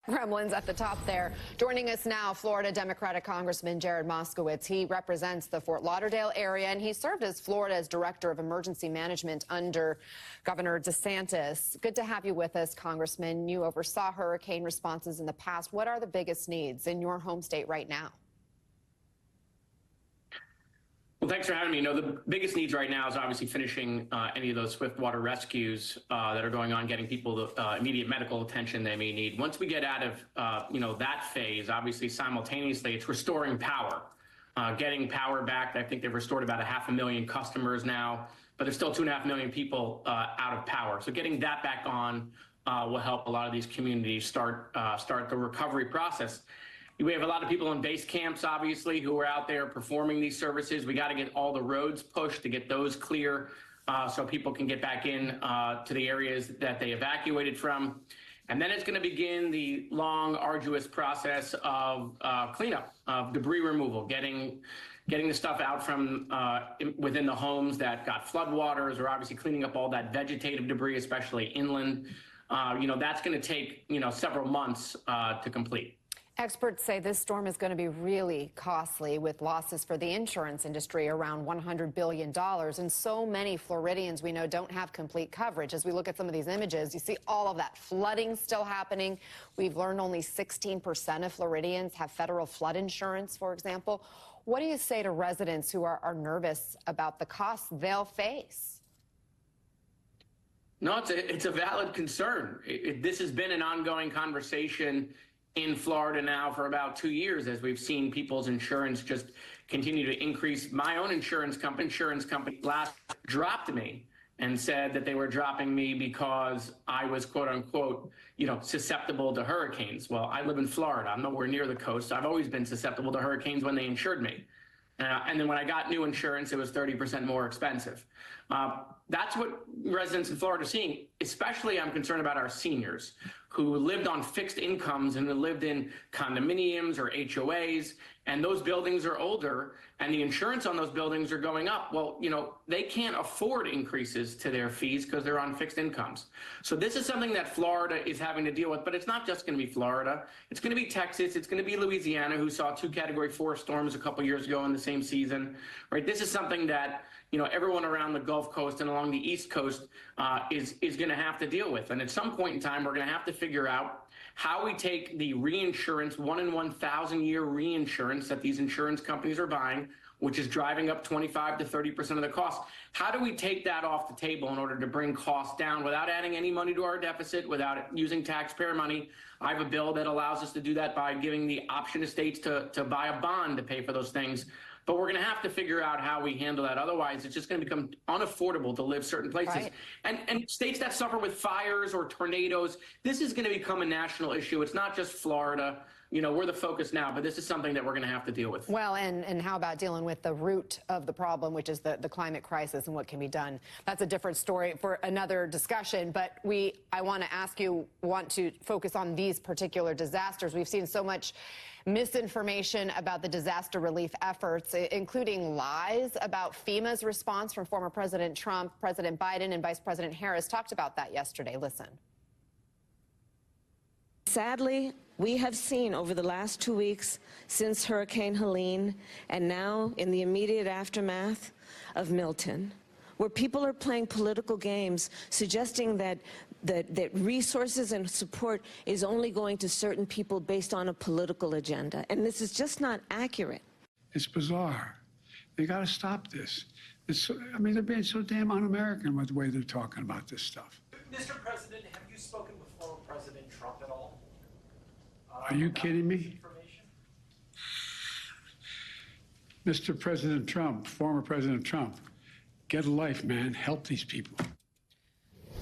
Gremlins at the top there. Joining us now, Florida Democratic Congressman Jared Moskowitz. He represents the Fort Lauderdale area, and he served as Florida's Director of Emergency Management under Governor DeSantis. Good to have you with us, Congressman. You oversaw hurricane responses in the past. What are the biggest needs in your home state right now? Well, thanks for having me. The biggest needs right now is obviously finishing any of those swift water rescues that are going on, getting people the immediate medical attention they may need. Once we get out of, that phase, obviously simultaneously, it's restoring power, getting power back. I think they've restored about 500,000 customers now, but there's still 2.5 million people out of power. So getting that back on will help a lot of these communities start the recovery process. We have a lot of people in base camps, obviously, who are out there performing these services. We got to get all the roads pushed to get those clear so people can get back in to the areas that they evacuated from. And then it's going to begin the long, arduous process of cleanup, of debris removal, getting the stuff out from within the homes that got floodwaters, or obviously cleaning up all that vegetative debris, especially inland. That's going to take, several months to complete. Experts say this storm is going to be really costly, with losses for the insurance industry around $100 billion. And so many Floridians we know don't have complete coverage. As we look at some of these images, you see all of that flooding still happening. We've learned only 16% of Floridians have federal flood insurance, for example. What do you say to residents who are nervous about the costs they'll face? No, it's a valid concern. This has been an ongoing conversation in Florida now for about 2 years, as we've seen people's insurance just continue to increase. My own insurance company last dropped me and said that they were dropping me because I was, quote unquote, susceptible to hurricanes. Well, I live in Florida. I'm nowhere near the coast. I've always been susceptible to hurricanes when they insured me. And then when I got new insurance, it was 30% more expensive. That's what residents in Florida are seeing. Especially, I'm concerned about our seniors who lived on fixed incomes and who lived in condominiums or HOAs, and those buildings are older, and the insurance on those buildings are going up. Well, they can't afford increases to their fees because they're on fixed incomes. So this is something that Florida is having to deal with, but it's not just going to be Florida. It's going to be Texas. It's going to be Louisiana, who saw 2 Category 4 storms a couple years ago in the same season, right? This is something that everyone around the Gulf Coast and along the East Coast is going to have to deal with. And at some point in time, we're going to have to figure out how we take the reinsurance, 1 in 1,000 year reinsurance that these insurance companies are buying, which is driving up 25 to 30% of the cost. How do we take that off the table in order to bring costs down without adding any money to our deficit, without using taxpayer money? I have a bill that allows us to do that by giving the option to states to buy a bond to pay for those things. But we're going to have to figure out how we handle that. Otherwise, it's just going to become unaffordable to live certain places. Right. And states that suffer with fires or tornadoes, this is going to become a national issue. It's not just Florida. We're the focus now, but this is something that we're going to have to deal with. Well, and how about dealing with the root of the problem, which is the climate crisis and what can be done? That's a different story for another discussion. But I want to ask you, want to focus on these particular disasters. We've seen so much misinformation about the disaster relief efforts, including lies about FEMA's response from former President Trump. President Biden and Vice President Harris talked about that yesterday. Listen. Sadly, we have seen over the last 2 weeks since Hurricane Helene and now in the immediate aftermath of Milton, where people are playing political games, suggesting that resources and support is only going to certain people based on a political agenda. And this is just not accurate. It's bizarre. They got to stop this. They're being so damn un-American with the way they're talking about this stuff. Mr. President, have you spoken with former President Trump at all? Are you kidding me? Mr. President Trump, former President Trump, get a life, man. Help these people.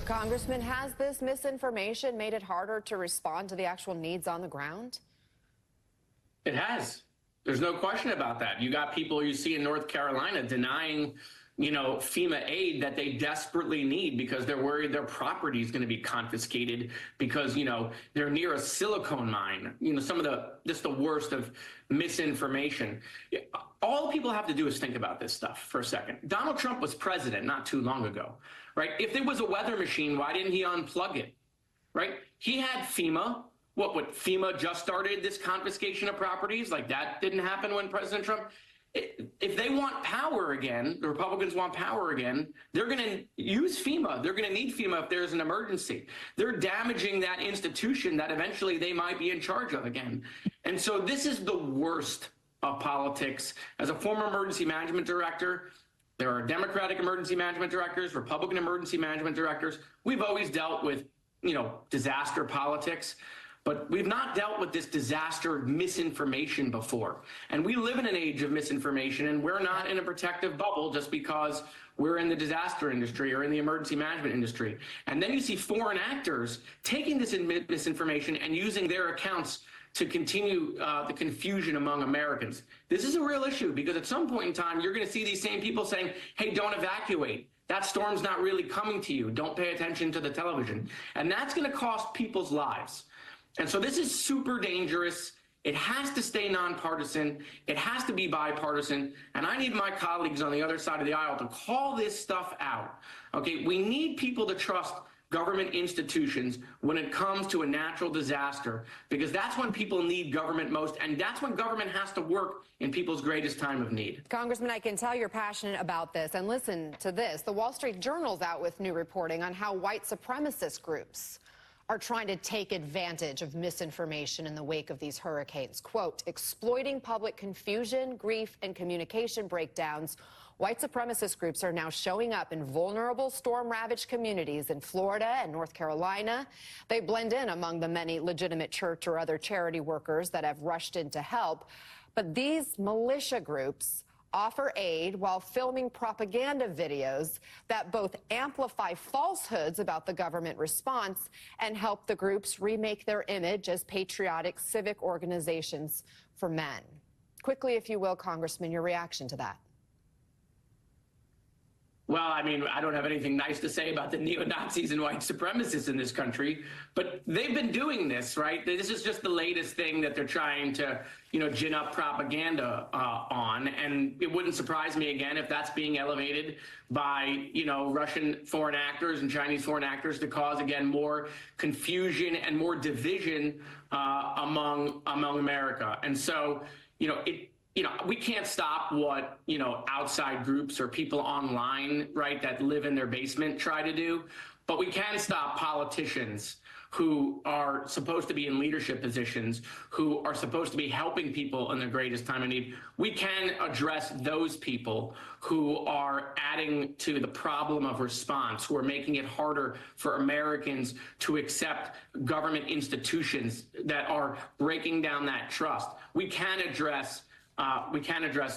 Congressman, has this misinformation made it harder to respond to the actual needs on the ground? It has. There's no question about that. You got people you see in North Carolina denying FEMA aid that they desperately need because they're worried their property is going to be confiscated because, they're near a silicone mine. Some of the worst of misinformation. All people have to do is think about this stuff for a second. Donald Trump was president not too long ago, right? If there was a weather machine, why didn't he unplug it, right? He had FEMA what FEMA just started this confiscation of properties? Like, that didn't happen when President Trump. If they want power again, the Republicans want power again, they're going to use FEMA. They're going to need FEMA if there's an emergency. They're damaging that institution that eventually they might be in charge of again. And so this is the worst of politics. As a former emergency management director, there are Democratic emergency management directors, Republican emergency management directors. We've always dealt with, disaster politics. But we've not dealt with this disaster misinformation before. And we live in an age of misinformation, and we're not in a protective bubble just because we're in the disaster industry or in the emergency management industry. And then you see foreign actors taking this misinformation and using their accounts to continue the confusion among Americans. This is a real issue because at some point in time, you're going to see these same people saying, hey, don't evacuate. That storm's not really coming to you. Don't pay attention to the television. And that's going to cost people's lives. And so this is super dangerous. It has to stay nonpartisan. It has to be bipartisan. And I need my colleagues on the other side of the aisle to call this stuff out. Okay, we need people to trust government institutions when it comes to a natural disaster, because that's when people need government most, and that's when government has to work in people's greatest time of need. Congressman, I can tell you're passionate about this, and listen to this. The Wall Street Journal's out with new reporting on how white supremacist groups are trying to take advantage of misinformation in the wake of these hurricanes. Quote, exploiting public confusion, grief, and communication breakdowns, white supremacist groups are now showing up in vulnerable storm-ravaged communities in Florida and North Carolina. They blend in among the many legitimate church or other charity workers that have rushed in to help. But these militia groups offer aid while filming propaganda videos that both amplify falsehoods about the government response and help the groups remake their image as patriotic civic organizations for men. Quickly, if you will, Congressman, your reaction to that. Well, I mean, I don't have anything nice to say about the neo-Nazis and white supremacists in this country, but they've been doing this, right? This is just the latest thing that they're trying to, gin up propaganda on. And it wouldn't surprise me again if that's being elevated by, Russian foreign actors and Chinese foreign actors to cause, again, more confusion and more division among America. And so, we can't stop what, outside groups or people online, right, that live in their basement try to do. But we can stop politicians who are supposed to be in leadership positions, who are supposed to be helping people in their greatest time of need. We can address those people who are adding to the problem of response, who are making it harder for Americans to accept government institutions that are breaking down that trust. We can address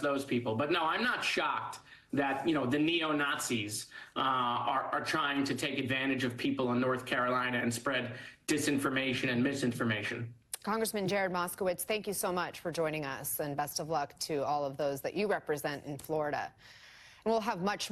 those people. But no, I'm not shocked that, the neo-Nazis are trying to take advantage of people in North Carolina and spread disinformation and misinformation. Congressman Jared Moskowitz, thank you so much for joining us, and best of luck to all of those that you represent in Florida. And we'll have much